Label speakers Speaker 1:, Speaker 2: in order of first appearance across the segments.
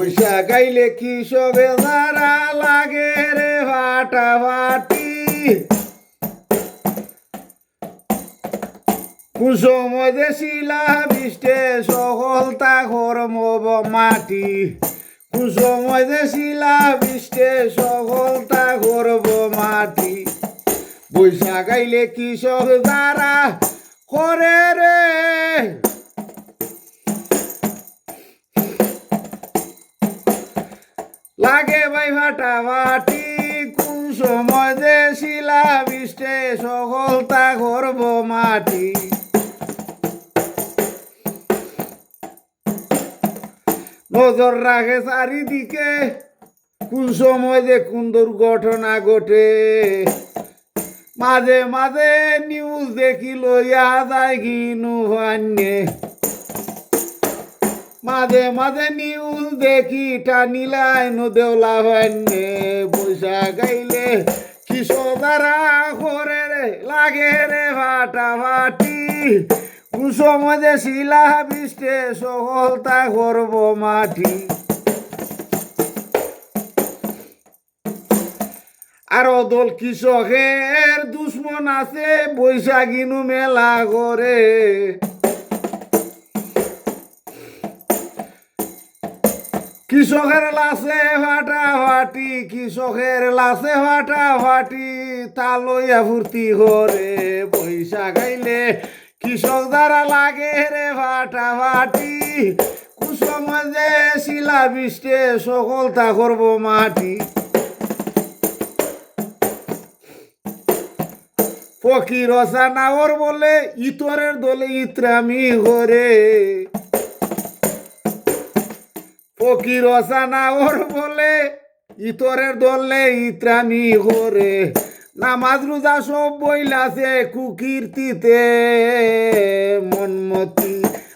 Speaker 1: বৈশাখ গাইলে কৃষকে যারা লাগে রে ফাটাফাটি কুসময় দেশিলা বৃষ্টে সকল তা কর্ম মাটি কুসময় দেশিলা বৃষ্টে সকল তা করব মাটি বৈশাখ গাইলে কৃষক যারা করে রে লাগে ভাই ফাটাফাটি কোন সময় দেশিলা বৃষ্টে সকল তা করব মাটি নজর রাখে চারিদিকে কোন সময় যে কোন দুর্ঘটনা ঘটে মাঝে মাঝে নিউজ দেখি লইয়া যায় কিনু ভান্যে মাঝে মাঝে নিউজ দেখি টানিলাই নু দেওলা ভান্যে বৈশাখ গাইলে কৃষকারা করে রে লাগে রে ফাটাফাটি কুসময় যে শিলা বৃষ্টে সকল তা করব মাটি আরো দল কৃষকের দুশ্মন আছে বৈশাখিনু মেলা করে কৃষকের লাশে ফাটাফাটি কৃষকের লাশে ফাটাফাটি তা লইয়া ফুর্তি করে বৈশাখ গাইলে কৃষক দ্বারা লাগে রে ফাটাফাটি কুসময় যে শিলা বৃষ্টে সকল তা করব মাটি ফকির নাওর বলে ইতরের দলে ইত্রামি করে ফকির নাওর বলে ইতরের দলে ইত্রামি করে নামাজ রোজা সব বইলাছে কুকীর্তিতে মনমতি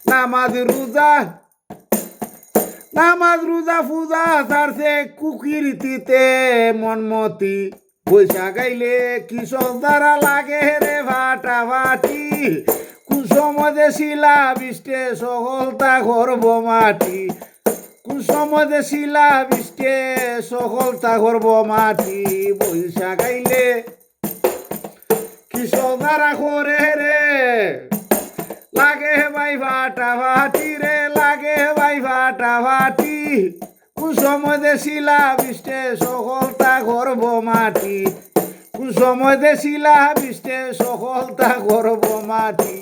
Speaker 1: নামাজ রোজা পূজা ছাড়ছে কুকীর্তিতে মনমতি বৈশাখ গাইলে কৃষক দ্বারা লাগে রে ফাটাফাটি কুসময় যে শিলা বৃষ্টে সকল তা করব মাটি কুসময় যে শিলা বৃষ্টে সকল তা করব মাটি বৈশাখ গাইলে কৃষক দ্বারা করে রে লাগে ভাই ফাটাফাটি রে লাগে ভাই ফাটাফাটি কুসময় যে শিলা বৃষ্টে সকল তা করব মাটি কুসময় যে শিলা বৃষ্টে সকল তা করব মাটি।